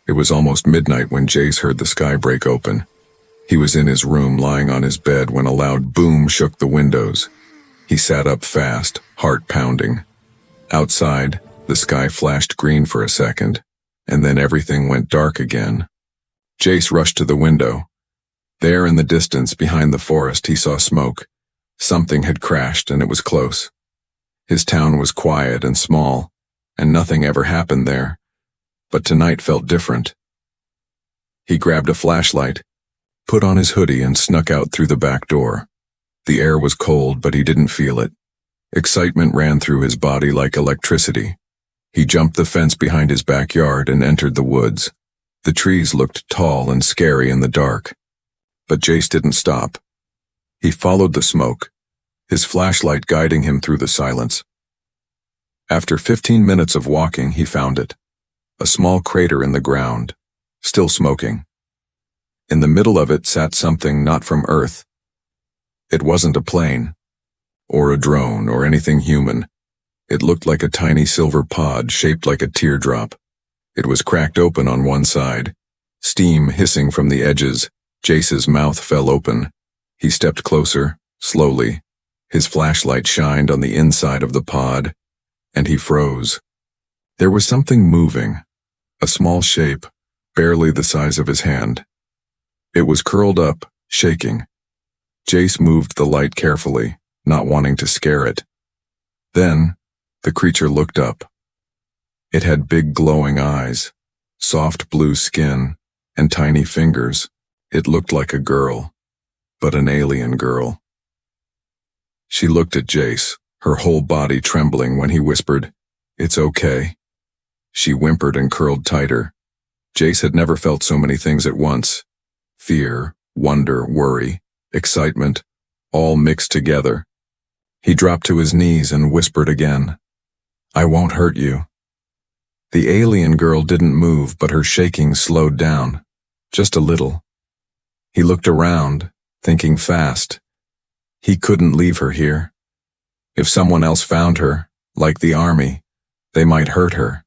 It was almost midnight when Jace heard the sky break open. He was in his room lying on his bed when a loud boom shook the windows. He sat up fast, heart pounding. Outside, the sky flashed green for a second, and then everything went dark again. Jace rushed to the window. There in the distance, behind the forest, he saw smoke. Something had crashed, and it was close. His town was quiet and small, and nothing ever happened there. But tonight felt different. He grabbed a flashlight, put on his hoodie, and snuck out through the back door. The air was cold, but he didn't feel it. Excitement ran through his body like electricity. He jumped the fence behind his backyard and entered the woods. The trees looked tall and scary in the dark. But Jace didn't stop. He followed the smoke, his flashlight guiding him through the silence. After 15 minutes of walking, he found it. A small crater in the ground, still smoking. In the middle of it sat something not from Earth. It wasn't a plane, or a drone, or anything human. It looked like a tiny silver pod shaped like a teardrop. It was cracked open on one side, steam hissing from the edges. Jace's mouth fell open. He stepped closer, slowly. His flashlight shined on the inside of the pod, and he froze. There was something moving, a small shape, barely the size of his hand. It was curled up, shaking. Jace moved the light carefully, not wanting to scare it. Then, the creature looked up. It had big glowing eyes, soft blue skin, and tiny fingers. It looked like a girl, but an alien girl. She looked at Jace, her whole body trembling when he whispered, "It's okay." She whimpered and curled tighter. Jace had never felt so many things at once. Fear, wonder, worry, excitement, all mixed together. He dropped to his knees and whispered again, "I won't hurt you." The alien girl didn't move, but her shaking slowed down, just a little. He looked around, thinking fast. He couldn't leave her here. If someone else found her, like the army, they might hurt her.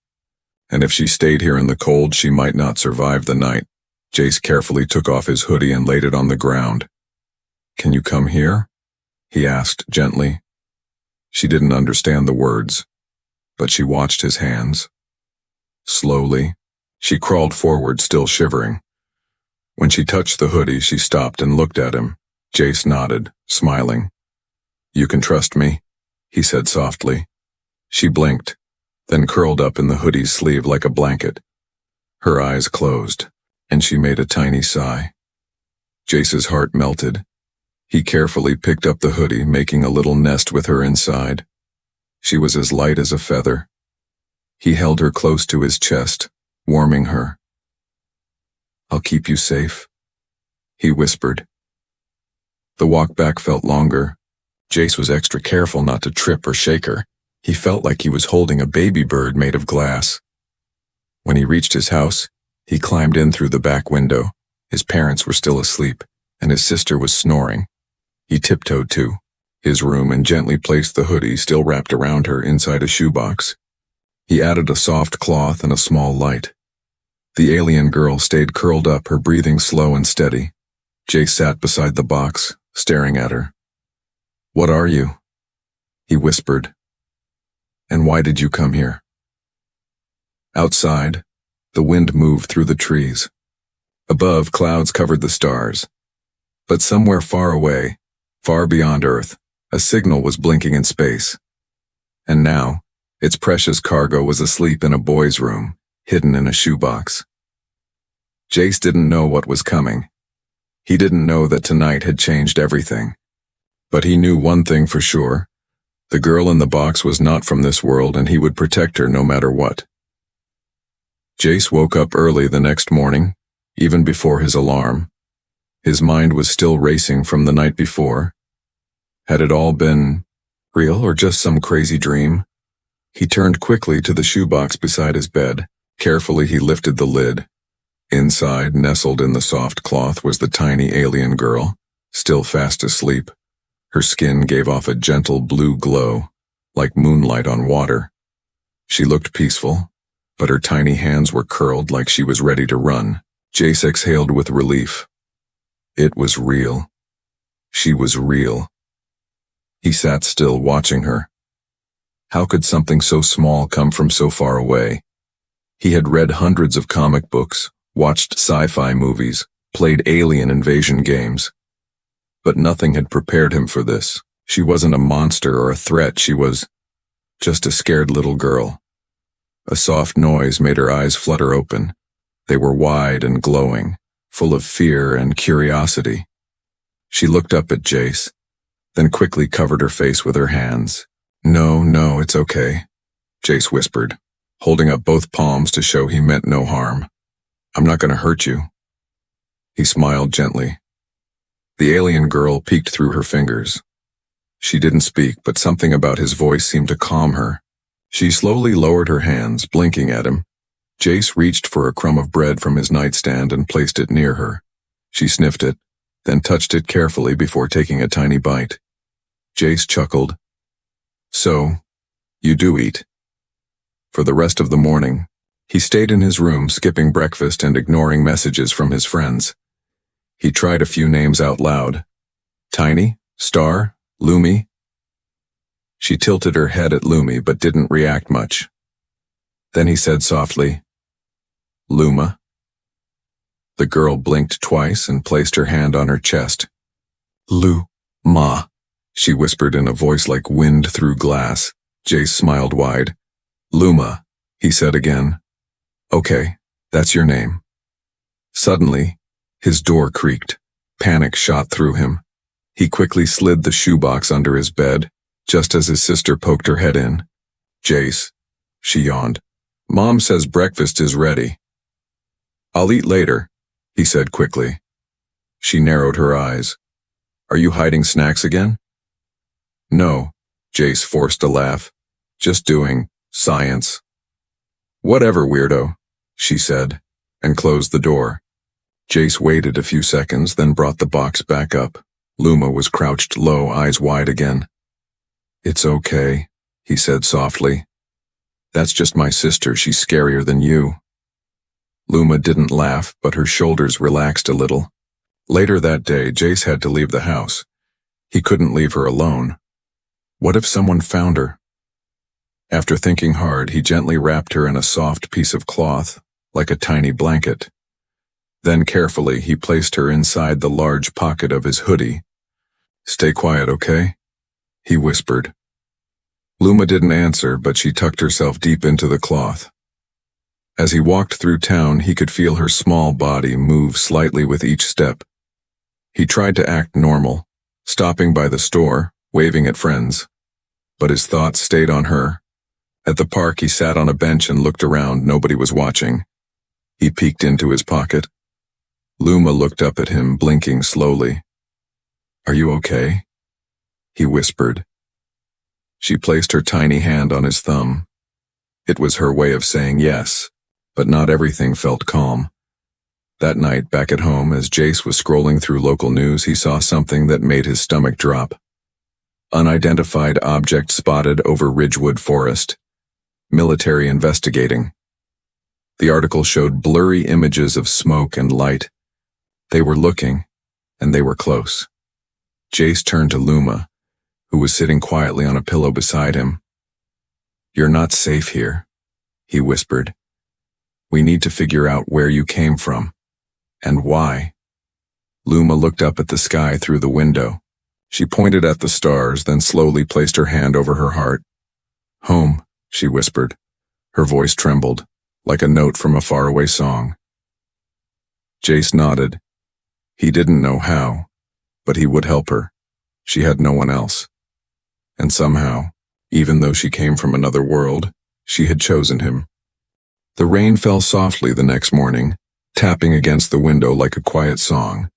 And if she stayed here in the cold, she might not survive the night. Jace carefully took off his hoodie and laid it on the ground. "Can you come here?" he asked gently. She didn't understand the words, but she watched his hands. Slowly, she crawled forward, still shivering. When she touched the hoodie, she stopped and looked at him. Jace nodded, smiling. "You can trust me," he said softly. She blinked, then curled up in the hoodie's sleeve like a blanket. Her eyes closed, and she made a tiny sigh. Jace's heart melted. He carefully picked up the hoodie, making a little nest with her inside. She was as light as a feather. He held her close to his chest, warming her. "I'll keep you safe," he whispered. The walk back felt longer. Jace was extra careful not to trip or shake her. He felt like he was holding a baby bird made of glass. When he reached his house, he climbed in through the back window. His parents were still asleep, and his sister was snoring. He tiptoed to his room and gently placed the hoodie still wrapped around her inside a shoebox. He added a soft cloth and a small light. The alien girl stayed curled up, her breathing slow and steady. Jace sat beside the box, staring at her. "What are you?" he whispered. "And why did you come here?" Outside, the wind moved through the trees. Above, clouds covered the stars. But somewhere far away, far beyond Earth, a signal was blinking in space. And now, its precious cargo was asleep in a boy's room, hidden in a shoebox. Jace didn't know what was coming. He didn't know that tonight had changed everything. But he knew one thing for sure. The girl in the box was not from this world, and he would protect her no matter what. Jace woke up early the next morning, even before his alarm. His mind was still racing from the night before. Had it all been real or just some crazy dream? He turned quickly to the shoebox beside his bed. Carefully he lifted the lid. Inside, nestled in the soft cloth, was the tiny alien girl, still fast asleep. Her skin gave off a gentle blue glow, like moonlight on water. She looked peaceful, but her tiny hands were curled like she was ready to run. Jace exhaled with relief. It was real. She was real. He sat still, watching her. How could something so small come from so far away? He had read hundreds of comic books, watched sci-fi movies, played alien invasion games. But nothing had prepared him for this. She wasn't a monster or a threat, she was just a scared little girl. A soft noise made her eyes flutter open. They were wide and glowing, full of fear and curiosity. She looked up at Jace, then quickly covered her face with her hands. No, it's okay, Jace whispered, holding up both palms to show he meant no harm. I'm not going to hurt you. He smiled gently. The alien girl peeked through her fingers. She didn't speak, but something about his voice seemed to calm her. She slowly lowered her hands, blinking at him. Jace reached for a crumb of bread from his nightstand and placed it near her. She sniffed it, then touched it carefully before taking a tiny bite. Jace chuckled. So, you do eat. For the rest of the morning, he stayed in his room, skipping breakfast and ignoring messages from his friends. He tried a few names out loud. Tiny, Star, Lumi. She tilted her head at Lumi but didn't react much. Then he said softly, Luma. The girl blinked twice and placed her hand on her chest. Ma, she whispered in a voice like wind through glass. Jace smiled wide. Luma, he said again. Okay, that's your name. Suddenly, his door creaked. Panic shot through him. He quickly slid the shoebox under his bed, just as his sister poked her head in. Jace, she yawned. Mom says breakfast is ready. I'll eat later, he said quickly. She narrowed her eyes. Are you hiding snacks again? No, Jace forced a laugh. Just doing science. Whatever, weirdo, she said, and closed the door. Jace waited a few seconds, then brought the box back up. Luma was crouched low, eyes wide again. It's okay, he said softly. That's just my sister, she's scarier than you. Luma didn't laugh, but her shoulders relaxed a little. Later that day, Jace had to leave the house. He couldn't leave her alone. What if someone found her? After thinking hard, he gently wrapped her in a soft piece of cloth, like a tiny blanket. Then carefully, he placed her inside the large pocket of his hoodie. Stay quiet, okay? He whispered. Luma didn't answer, but she tucked herself deep into the cloth. As he walked through town, he could feel her small body move slightly with each step. He tried to act normal, stopping by the store, waving at friends. But his thoughts stayed on her. At the park, he sat on a bench and looked around. Nobody was watching. He peeked into his pocket. Luma looked up at him, blinking slowly. Are you okay? He whispered. She placed her tiny hand on his thumb. It was her way of saying yes, but not everything felt calm. That night, back at home, as Jace was scrolling through local news, he saw something that made his stomach drop. Unidentified object spotted over Ridgewood Forest. Military investigating. The article showed blurry images of smoke and light. They were looking, and they were close. Jace turned to Luma, who was sitting quietly on a pillow beside him. You're not safe here, he whispered. We need to figure out where you came from, and why. Luma looked up at the sky through the window. She pointed at the stars, then slowly placed her hand over her heart. Home, she whispered. Her voice trembled, like a note from a faraway song. Jace nodded. He didn't know how, but he would help her. She had no one else. And somehow, even though she came from another world, she had chosen him. The rain fell softly the next morning, tapping against the window like a quiet song.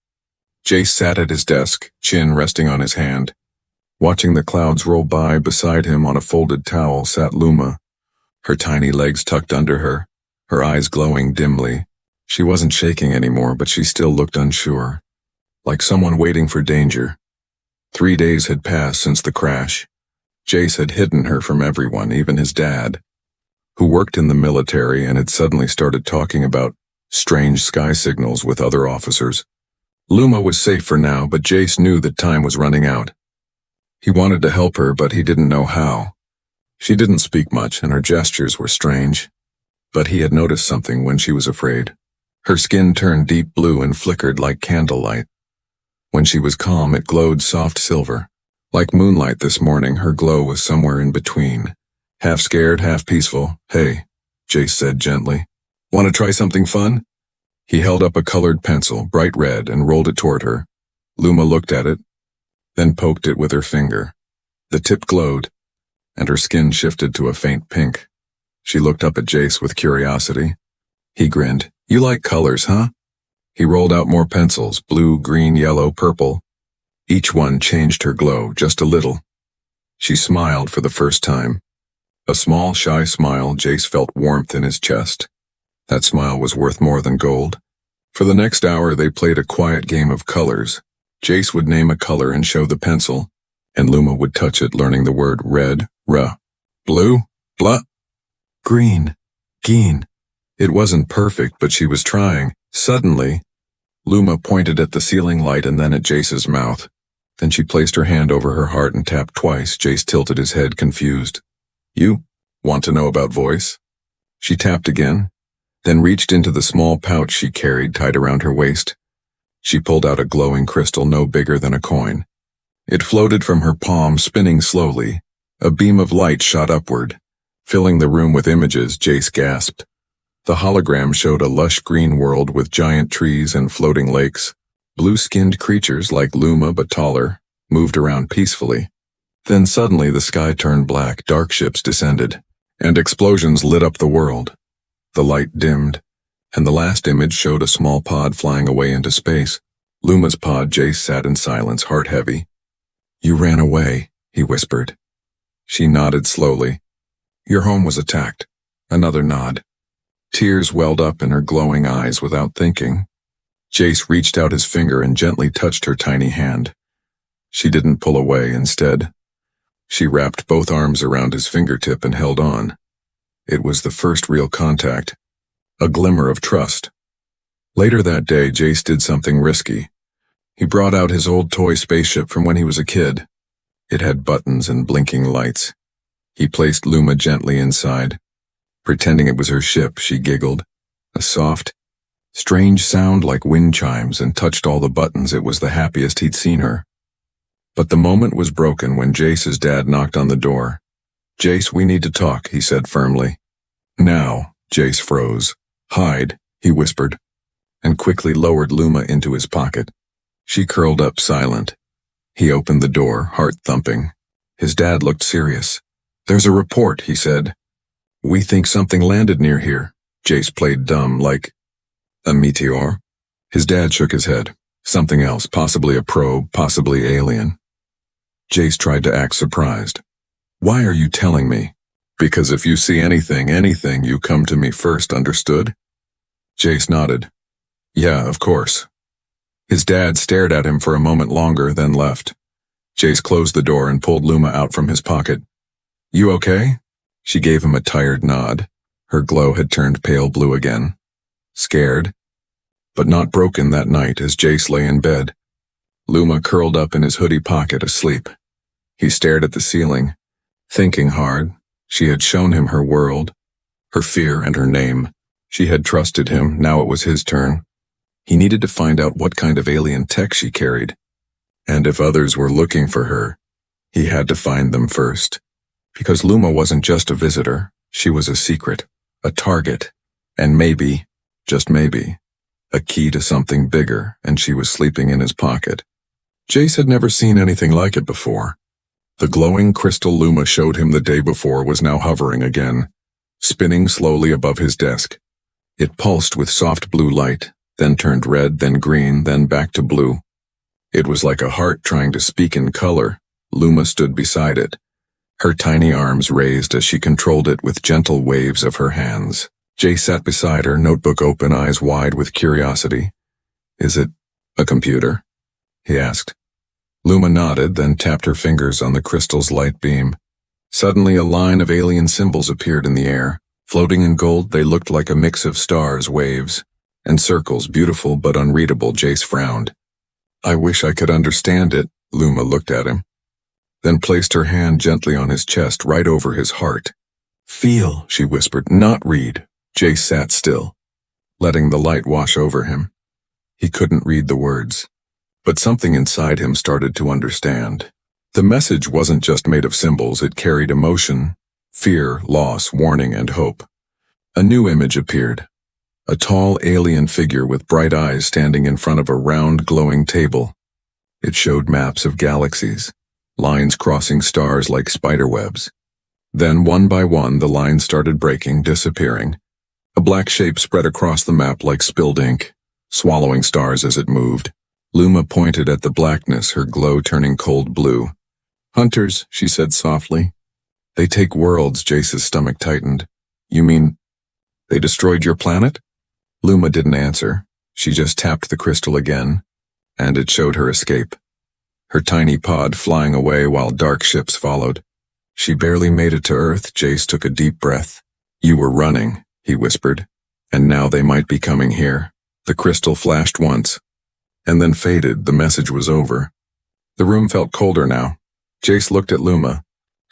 Jace sat at his desk, chin resting on his hand. Watching the clouds roll by beside him on a folded towel sat Luma, her tiny legs tucked under her, her eyes glowing dimly. She wasn't shaking anymore, but she still looked unsure, like someone waiting for danger. 3 days had passed since the crash. Jace had hidden her from everyone, even his dad. who worked in the military and had suddenly started talking about strange sky signals with other officers. Luma was safe for now, but Jace knew that time was running out. He wanted to help her, but he didn't know how. She didn't speak much, and her gestures were strange. But he had noticed something when she was afraid. Her skin turned deep blue and flickered like candlelight. When she was calm, it glowed soft silver. Like moonlight this morning, her glow was somewhere in between. Half scared, half peaceful. "Hey," Jace said gently. "Want to try something fun?" He held up a colored pencil, bright red, and rolled it toward her. Luma looked at it, then poked it with her finger. The tip glowed, and her skin shifted to a faint pink. She looked up at Jace with curiosity. He grinned. "You like colors, huh?" He rolled out more pencils, blue, green, yellow, purple. Each one changed her glow, just a little. She smiled for the first time. A small, shy smile. Jace felt warmth in his chest. That smile was worth more than gold. For the next hour, they played a quiet game of colors. Jace would name a color and show the pencil, and Luma would touch it, learning the word red, ruh, blue, blah, green, geen. It wasn't perfect, but she was trying. Suddenly, Luma pointed at the ceiling light and then at Jace's mouth. Then she placed her hand over her heart and tapped twice. Jace tilted his head, confused. "You want to know about voice?" She tapped again, then reached into the small pouch she carried tied around her waist. She pulled out a glowing crystal no bigger than a coin. It floated from her palm, spinning slowly. A beam of light shot upward, filling the room with images. Jace gasped. The hologram showed a lush green world with giant trees and floating lakes. Blue-skinned creatures like Luma but taller moved around peacefully. Then suddenly the sky turned black, dark ships descended, and explosions lit up the world. The light dimmed, and the last image showed a small pod flying away into space. Luma's pod. Jace sat in silence, heart heavy. "You ran away," he whispered. She nodded slowly. "Your home was attacked." Another nod. Tears welled up in her glowing eyes without thinking. Jace reached out his finger and gently touched her tiny hand. She didn't pull away. Instead, she wrapped both arms around his fingertip and held on. It was the first real contact, a glimmer of trust. Later that day, Jace did something risky. He brought out his old toy spaceship from when he was a kid. It had buttons and blinking lights. He placed Luma gently inside. Pretending it was her ship, she giggled. A soft, strange sound like wind chimes, and touched all the buttons. It was the happiest he'd seen her. But the moment was broken when Jace's dad knocked on the door. "Jace, we need to talk," he said firmly. "Now." Jace froze. "Hide," he whispered, and quickly lowered Luma into his pocket. She curled up, silent. He opened the door, heart thumping. His dad looked serious. "There's a report," he said. "We think something landed near here." Jace played dumb, like a meteor. His dad shook his head. "Something else, possibly a probe, possibly alien." Jace tried to act surprised. "Why are you telling me?" "Because if you see anything, you come to me first, understood?" Jace nodded. "Yeah, of course." His dad stared at him for a moment longer, then left. Jace closed the door and pulled Luma out from his pocket. "You okay?" She gave him a tired nod. Her glow had turned pale blue again. Scared, but not broken that night as Jace lay in bed. Luma curled up in his hoodie pocket, asleep. He stared at the ceiling, thinking hard. She had shown him her world, her fear and her name. She had trusted him. Now it was his turn. He needed to find out what kind of alien tech she carried. And if others were looking for her, he had to find them first. Because Luma wasn't just a visitor, she was a secret, a target, and maybe, just maybe, a key to something bigger, and she was sleeping in his pocket. Jace had never seen anything like it before. The glowing crystal Luma showed him the day before was now hovering again, spinning slowly above his desk. It pulsed with soft blue light, then turned red, then green, then back to blue. It was like a heart trying to speak in color. Luma stood beside it, her tiny arms raised as she controlled it with gentle waves of her hands. Jace sat beside her, notebook open, eyes wide with curiosity. "Is it a computer?" he asked. Luma nodded, then tapped her fingers on the crystal's light beam. Suddenly a line of alien symbols appeared in the air, Floating in gold, they looked like a mix of stars, waves, and circles, beautiful but unreadable. Jace frowned. I wish I could understand it. Luma looked at him, then placed her hand gently on his chest, right over his heart. Feel, she whispered, not read. Jace sat still, letting the light wash over him. He couldn't read the words, but something inside him started to understand. The message wasn't just made of symbols, it carried emotion, fear, loss, warning, and hope. A new image appeared. A tall alien figure with bright eyes standing in front of a round, glowing table. It showed maps of galaxies, lines crossing stars like spiderwebs. Then, one by one, the lines started breaking, disappearing. A black shape spread across the map like spilled ink, swallowing stars as it moved. Luma pointed at the blackness, her glow turning cold blue. Hunters, she said softly. They take worlds. Jace's stomach tightened. You mean they destroyed your planet? Luma didn't answer. She just tapped the crystal again, and it showed her escape. Her tiny pod flying away while dark ships followed. She barely made it to Earth. Jace took a deep breath. You were running, he whispered, and now they might be coming here. The crystal flashed once, and then faded. The message was over. The room felt colder now. Jace looked at Luma,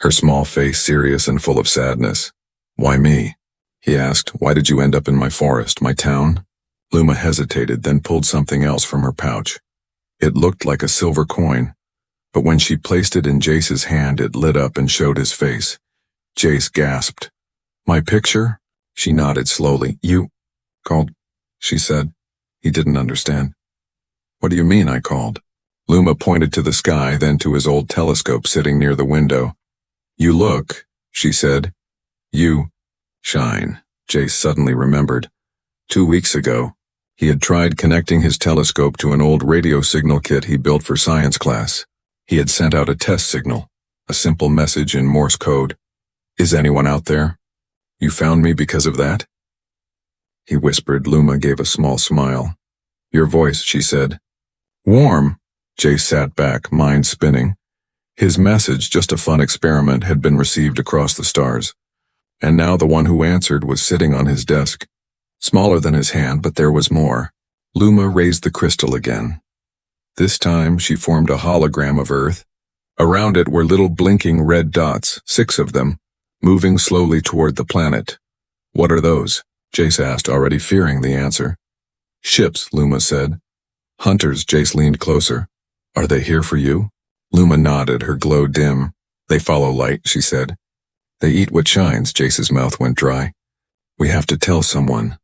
her small face serious and full of sadness. Why me? He asked. Why did you end up in my forest, my town? Luma hesitated, then pulled something else from her pouch. It looked like a silver coin, but when she placed it in Jace's hand, it lit up and showed his face. Jace gasped. My picture? She nodded slowly. You called, she said. He didn't understand. What do you mean, I called? Luma pointed to the sky, then to his old telescope sitting near the window. You look, she said. You shine. Jace suddenly remembered. 2 weeks ago, he had tried connecting his telescope to an old radio signal kit he built for science class. He had sent out a test signal, a simple message in Morse code. Is anyone out there? You found me because of that? He whispered. Luma gave a small smile. Your voice, she said. Warm. Jace sat back, mind spinning. His message, just a fun experiment, had been received across the stars. And now the one who answered was sitting on his desk. Smaller than his hand, but there was more. Luma raised the crystal again. This time she formed a hologram of Earth. Around it were little blinking red dots, 6 of them, moving slowly toward the planet. What are those? Jace asked, already fearing the answer. Ships, Luma said. Hunters. Jace leaned closer. Are they here for you? Luma nodded, her glow dim. They follow light, she said. They eat what shines. Jace's mouth went dry. We have to tell someone.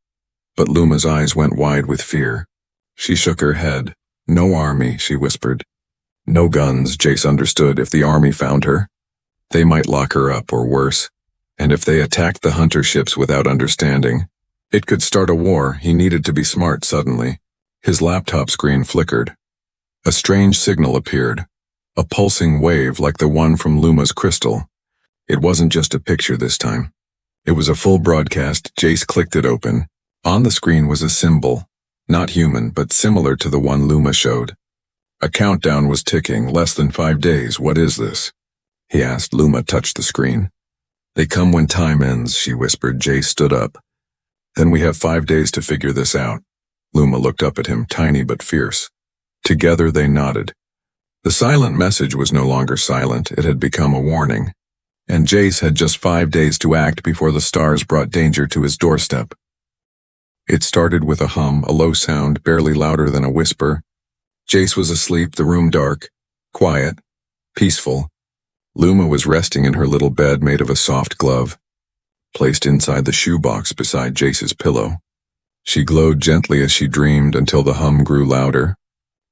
But Luma's eyes went wide with fear. She shook her head. No army, she whispered. No guns. Jace understood. If the army found her, they might lock her up, or worse. And if they attacked the hunter ships without understanding, it could start a war. He needed to be smart. Suddenly, his laptop screen flickered. A strange signal appeared, a pulsing wave like the one from Luma's crystal. It wasn't just a picture this time. It was a full broadcast. Jace clicked it open. On the screen was a symbol, not human, but similar to the one Luma showed. A countdown was ticking. Less than 5 days. What is this? He asked. Luma touched the screen. They come when time ends, she whispered. Jace stood up. Then we have 5 days to figure this out. Luma looked up at him, tiny but fierce. Together they nodded. The silent message was no longer silent. It had become a warning. And Jace had just 5 days to act before the stars brought danger to his doorstep. It started with a hum, a low sound, barely louder than a whisper. Jace was asleep, the room dark, quiet, peaceful. Luma was resting in her little bed made of a soft glove, placed inside the shoebox beside Jace's pillow. She glowed gently as she dreamed until the hum grew louder.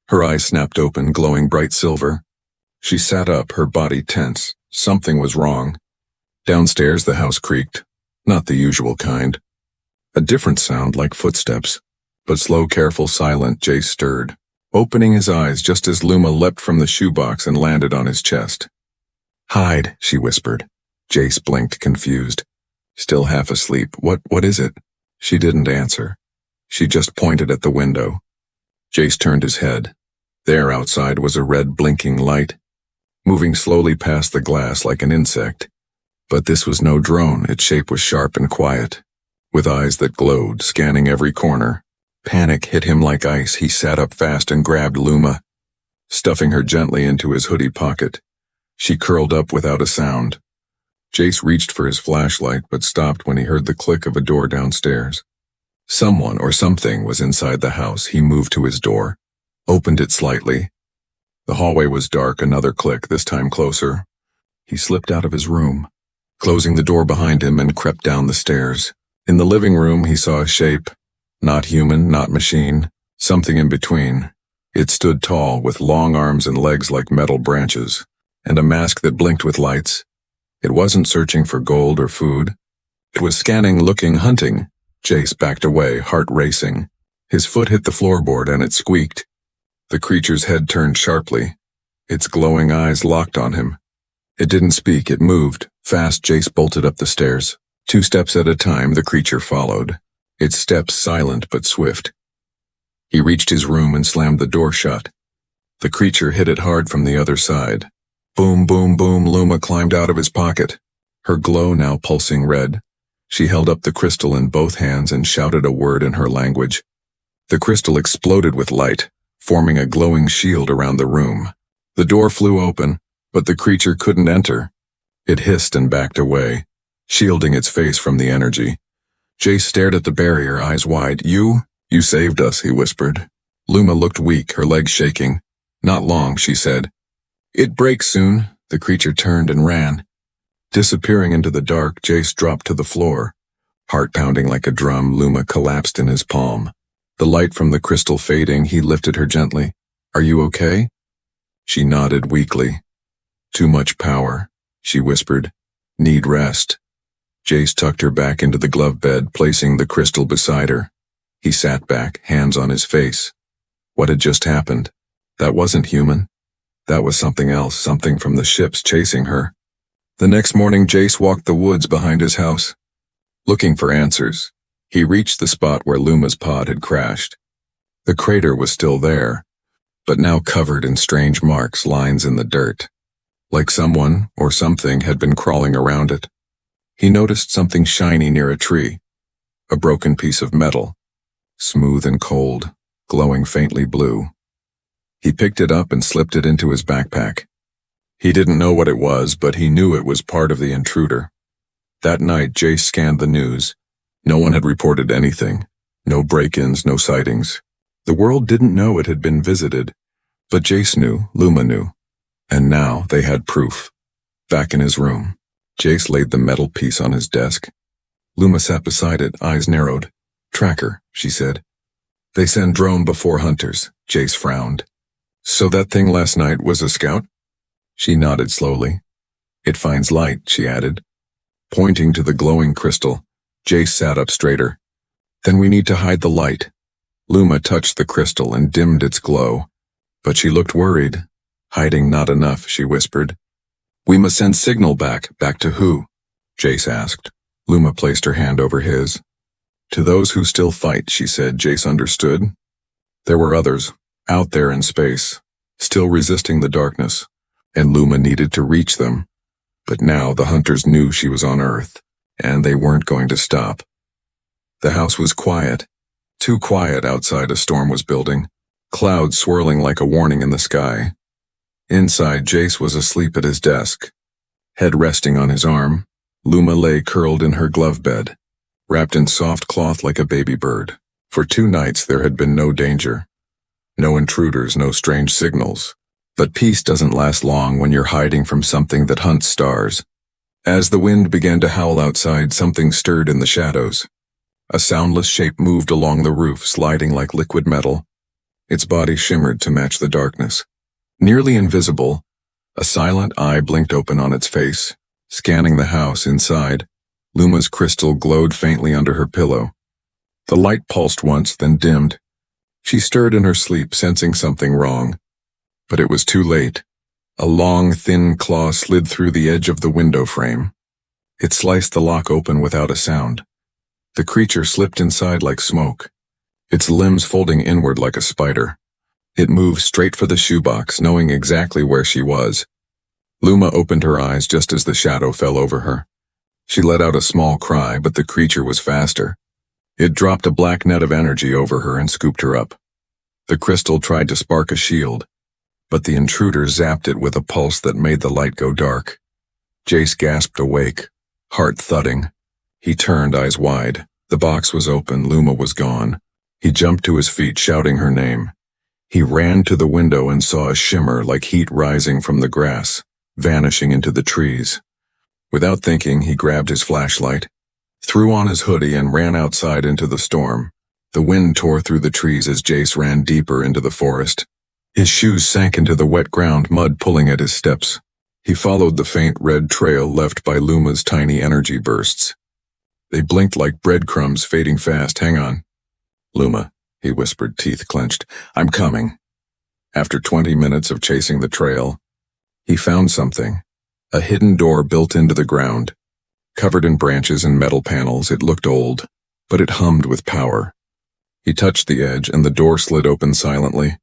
Her eyes snapped open, glowing bright silver. She sat up, her body tense. Something was wrong. Downstairs the house creaked, not the usual kind. A different sound, like footsteps, but slow, careful, silent. Jace stirred, opening his eyes just as Luma leapt from the shoebox and landed on his chest. Hide, she whispered. Jace blinked, confused. Still half asleep. What is it? She didn't answer. She just pointed at the window. Jace turned his head. There outside was a red blinking light, moving slowly past the glass like an insect. But this was no drone. Its shape was sharp and quiet, with eyes that glowed, scanning every corner. Panic hit him like ice. He sat up fast and grabbed Luma, stuffing her gently into his hoodie pocket. She curled up without a sound. Jace reached for his flashlight but stopped when he heard the click of a door downstairs. Someone or something was inside the house. He moved to his door, opened it slightly. The hallway was dark. Another click, this time closer. He slipped out of his room, closing the door behind him, and crept down the stairs. In the living room, he saw a shape. Not human, not machine, something in between. It stood tall, with long arms and legs like metal branches, and a mask that blinked with lights. It wasn't searching for gold or food. It was scanning, looking, hunting. Jace backed away, heart racing. His foot hit the floorboard and it squeaked. The creature's head turned sharply. Its glowing eyes locked on him. It didn't speak, it moved. Fast, Jace bolted up the stairs. 2 steps at a time, the creature followed. Its steps silent but swift. He reached his room and slammed the door shut. The creature hit it hard from the other side. Boom, boom, boom. Luma climbed out of his pocket, her glow now pulsing red. She held up the crystal in both hands and shouted a word in her language. The crystal exploded with light, forming a glowing shield around the room. The door flew open, but the creature couldn't enter. It hissed and backed away, shielding its face from the energy. Jace stared at the barrier, eyes wide. You saved us, he whispered. Luma looked weak, her legs shaking. Not long, she said. It breaks soon. The creature turned and ran. Disappearing into the dark, Jace dropped to the floor. Heart pounding like a drum, Luma collapsed in his palm. The light from the crystal fading, he lifted her gently. Are you okay? She nodded weakly. Too much power, she whispered. Need rest. Jace tucked her back into the glove bed, placing the crystal beside her. He sat back, hands on his face. What had just happened? That wasn't human. That was something else, something from the ships chasing her. The next morning, Jace walked the woods behind his house, looking for answers. He reached the spot where Luma's pod had crashed. The crater was still there, but now covered in strange marks, lines in the dirt, like someone or something had been crawling around it. He noticed something shiny near a tree, a broken piece of metal, smooth and cold, glowing faintly blue. He picked it up and slipped it into his backpack. He didn't know what it was, but he knew it was part of the intruder. That night, Jace scanned the news. No one had reported anything. No break-ins, no sightings. The world didn't know it had been visited, but Jace knew, Luma knew. And now they had proof. Back in his room, Jace laid the metal piece on his desk. Luma sat beside it, eyes narrowed. Tracker, she said. They send drone before hunters. Jace frowned. So that thing last night was a scout? She nodded slowly. It finds light, she added. Pointing to the glowing crystal, Jace sat up straighter. Then we need to hide the light. Luma touched the crystal and dimmed its glow, but she looked worried. Hiding not enough, she whispered. We must send signal back to who? Jace asked. Luma placed her hand over his. To those who still fight, she said. Jace understood. There were others, out there in space, still resisting the darkness, and Luma needed to reach them. But now the hunters knew she was on Earth, and they weren't going to stop. The house was quiet, too quiet. Outside a storm was building, clouds swirling like a warning in the sky. Inside, Jace was asleep at his desk, head resting on his arm. Luma lay curled in her glove bed, wrapped in soft cloth like a baby bird. For 2 nights there had been no danger. No intruders, no strange signals. But peace doesn't last long when you're hiding from something that hunts stars. As the wind began to howl outside, something stirred in the shadows. A soundless shape moved along the roof, sliding like liquid metal. Its body shimmered to match the darkness. Nearly invisible, a silent eye blinked open on its face, scanning the house inside. Luma's crystal glowed faintly under her pillow. The light pulsed once, then dimmed. She stirred in her sleep, sensing something wrong. But it was too late. A long, thin claw slid through the edge of the window frame. It sliced the lock open without a sound. The creature slipped inside like smoke, its limbs folding inward like a spider. It moved straight for the shoebox, knowing exactly where she was. Luma opened her eyes just as the shadow fell over her. She let out a small cry, but the creature was faster. It dropped a black net of energy over her and scooped her up. The crystal tried to spark a shield, but the intruder zapped it with a pulse that made the light go dark. Jace gasped awake, heart thudding. He turned, eyes wide. The box was open, Luma was gone. He jumped to his feet, shouting her name. He ran to the window and saw a shimmer like heat rising from the grass, vanishing into the trees. Without thinking, he grabbed his flashlight, threw on his hoodie and ran outside into the storm. The wind tore through the trees as Jace ran deeper into the forest. His shoes sank into the wet ground, mud pulling at his steps. He followed the faint red trail left by Luma's tiny energy bursts. They blinked like breadcrumbs, fading fast. Hang on. Luma, he whispered, teeth clenched. I'm coming. After 20 minutes of chasing the trail, he found something. A hidden door built into the ground. Covered in branches and metal panels, it looked old, but it hummed with power. He touched the edge and the door slid open silently.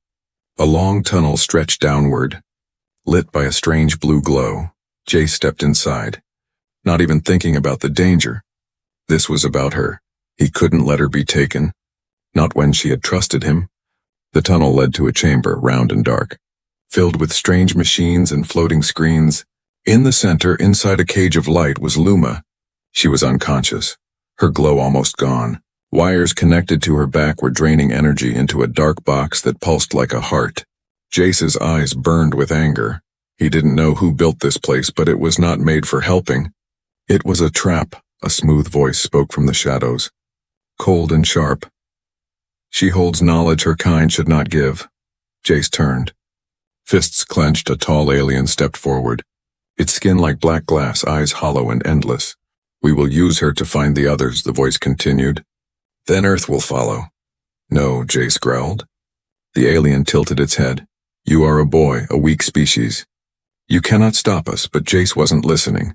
A long tunnel stretched downward, lit by a strange blue glow. Jace stepped inside, not even thinking about the danger. This was about her. He couldn't let her be taken. Not when she had trusted him. The tunnel led to a chamber, round and dark, filled with strange machines and floating screens. In the center, inside a cage of light, was Luma. She was unconscious, her glow almost gone. Wires connected to her back were draining energy into a dark box that pulsed like a heart. Jace's eyes burned with anger. He didn't know who built this place, but it was not made for helping. It was a trap, a smooth voice spoke from the shadows. Cold and sharp. She holds knowledge her kind should not give. Jace turned. Fists clenched, a tall alien stepped forward. Its skin like black glass, eyes hollow and endless. We will use her to find the others, the voice continued. Then Earth will follow. No, Jace growled. The alien tilted its head. You are a boy, a weak species. You cannot stop us, but Jace wasn't listening.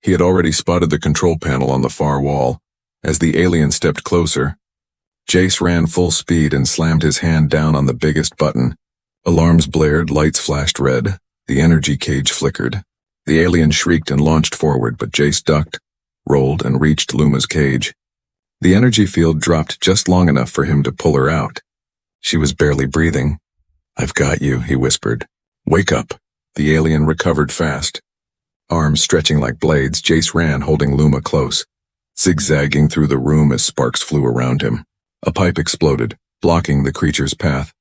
He had already spotted the control panel on the far wall. As the alien stepped closer, Jace ran full speed and slammed his hand down on the biggest button. Alarms blared, lights flashed red. The energy cage flickered. The alien shrieked and launched forward, but Jace ducked, rolled, and reached Luma's cage. The energy field dropped just long enough for him to pull her out. She was barely breathing. I've got you, he whispered. Wake up. The alien recovered fast. Arms stretching like blades, Jace ran, holding Luma close, zigzagging through the room as sparks flew around him. A pipe exploded, blocking the creature's path.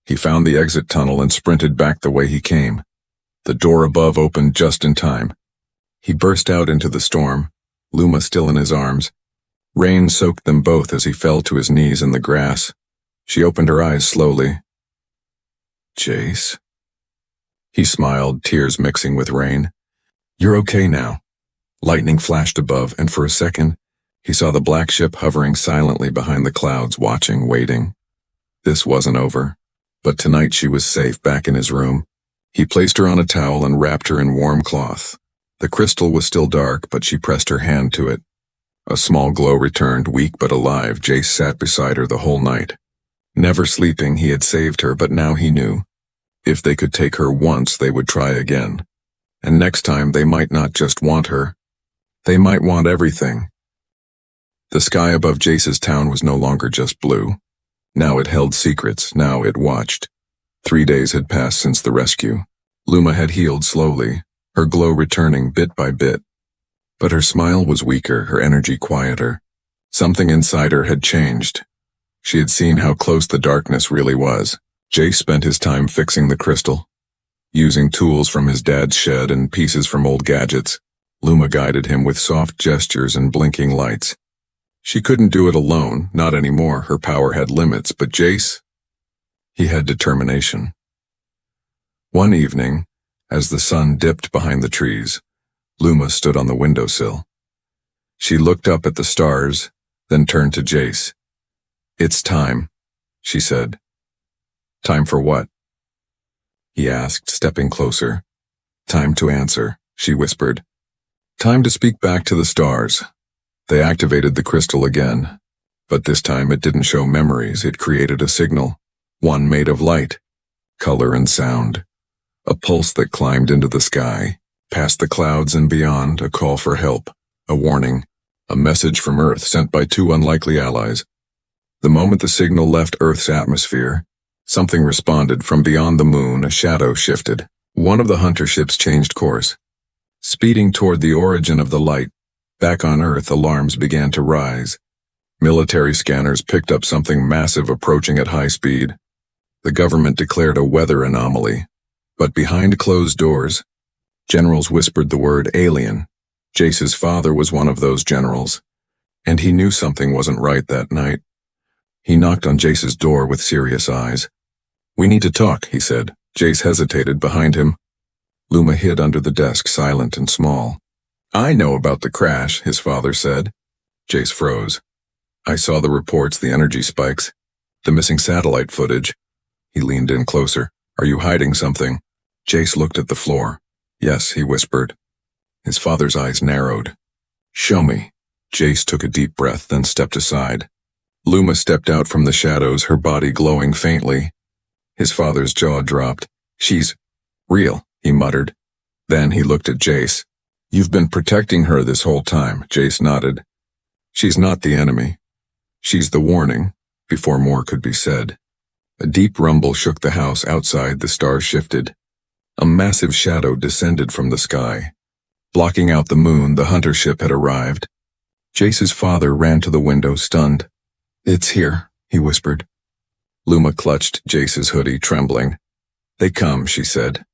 He found the exit tunnel and sprinted back the way he came. The door above opened just in time. He burst out into the storm, Luma still in his arms. Rain soaked them both as he fell to his knees in the grass. She opened her eyes slowly. Jace? He smiled, tears mixing with rain. You're okay now. Lightning flashed above, and for a second, he saw the black ship hovering silently behind the clouds, watching, waiting. This wasn't over, but tonight she was safe back in his room. He placed her on a towel and wrapped her in warm cloth. The crystal was still dark, but she pressed her hand to it. A small glow returned, weak but alive. Jace sat beside her the whole night. Never sleeping, he had saved her, but now he knew. If they could take her once, they would try again. And next time, they might not just want her. They might want everything. The sky above Jace's town was no longer just blue. Now it held secrets, now it watched. 3 days had passed since the rescue. Luma had healed slowly, her glow returning bit by bit. But her smile was weaker, her energy quieter. Something inside her had changed. She had seen how close the darkness really was. Jace spent his time fixing the crystal, using tools from his dad's shed and pieces from old gadgets. Luma guided him with soft gestures and blinking lights. She couldn't do it alone, not anymore. Her power had limits, but Jace, he had determination. One evening, as the sun dipped behind the trees, Luma stood on the windowsill. She looked up at the stars, then turned to Jace. It's time, she said. Time for what? He asked, stepping closer. Time to answer, she whispered. Time to speak back to the stars. They activated the crystal again, but this time it didn't show memories. It created a signal, one made of light, color and sound. A pulse that climbed into the sky, past the clouds and beyond, a call for help. A warning. A message from Earth sent by two unlikely allies. The moment the signal left Earth's atmosphere, something responded from beyond the moon. A shadow shifted. One of the hunter ships changed course. Speeding toward the origin of the light, back on Earth, alarms began to rise. Military scanners picked up something massive approaching at high speed. The government declared a weather anomaly. But behind closed doors, generals whispered the word alien. Jace's father was one of those generals, and he knew something wasn't right that night. He knocked on Jace's door with serious eyes. "We need to talk," he said. Jace hesitated behind him. Luma hid under the desk, silent and small. "I know about the crash," his father said. Jace froze. "I saw the reports, the energy spikes, the missing satellite footage." He leaned in closer. "Are you hiding something?" Jace looked at the floor. "Yes," he whispered. His father's eyes narrowed. "Show me." Jace took a deep breath, then stepped aside. Luma stepped out from the shadows, her body glowing faintly. His father's jaw dropped. "She's real," he muttered. Then he looked at Jace. "You've been protecting her this whole time," Jace nodded. "She's not the enemy. She's the warning," before more could be said. A deep rumble shook the house outside. The stars shifted. A massive shadow descended from the sky. Blocking out the moon, the hunter ship had arrived. Jace's father ran to the window, stunned. "It's here," he whispered. Luma clutched Jace's hoodie, trembling. "They come," she said.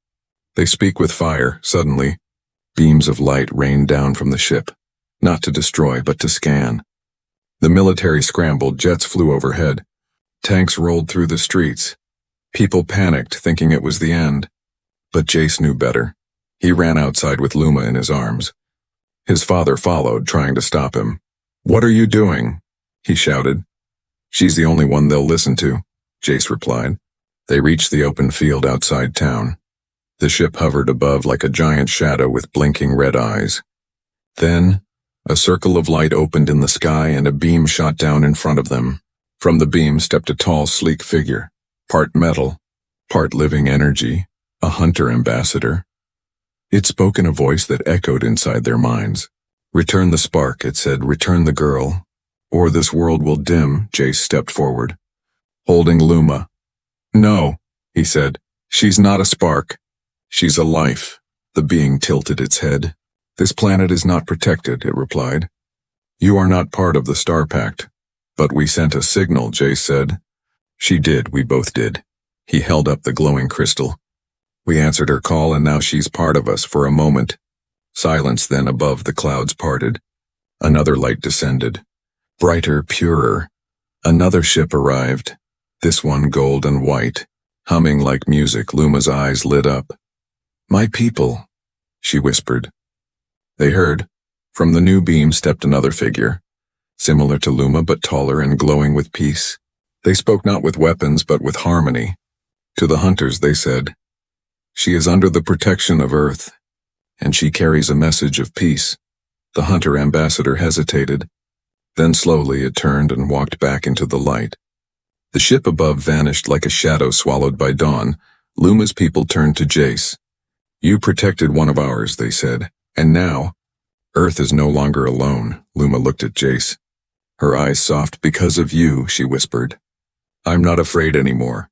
"They speak with fire." Suddenly, beams of light rained down from the ship, not to destroy, but to scan. The military scrambled, jets flew overhead. Tanks rolled through the streets. People panicked, thinking it was the end. But Jace knew better. He ran outside with Luma in his arms. His father followed, trying to stop him. "What are you doing?" he shouted. "She's the only one they'll listen to," Jace replied. They reached the open field outside town. The ship hovered above like a giant shadow with blinking red eyes. Then, a circle of light opened in the sky and a beam shot down in front of them. From the beam stepped a tall, sleek figure, part metal, part living energy, a hunter ambassador. It spoke in a voice that echoed inside their minds. "Return the spark," it said. "Return the girl, or this world will dim." Jace stepped forward, holding Luma. "No," he said. "She's not a spark. She's a life." The being tilted its head. "This planet is not protected," it replied. "You are not part of the Star Pact." "But we sent a signal," Jace said. "She did, we both did." He held up the glowing crystal. "We answered her call, and now she's part of us." For a moment, silence, then above the clouds parted. Another light descended. Brighter, purer. Another ship arrived. This one gold and white, humming like music. Luma's eyes lit up. "My people," she whispered. They heard. From the new beam stepped another figure, similar to Luma but taller and glowing with peace. They spoke not with weapons but with harmony. To the hunters they said, "She is under the protection of Earth, and she carries a message of peace." The hunter ambassador hesitated. Then slowly it turned and walked back into the light. The ship above vanished like a shadow swallowed by dawn. Luma's people turned to Jace. "You protected one of ours," they said, "and now, Earth is no longer alone." Luma looked at Jace. Her eyes soft. "Because of you," she whispered. "I'm not afraid anymore."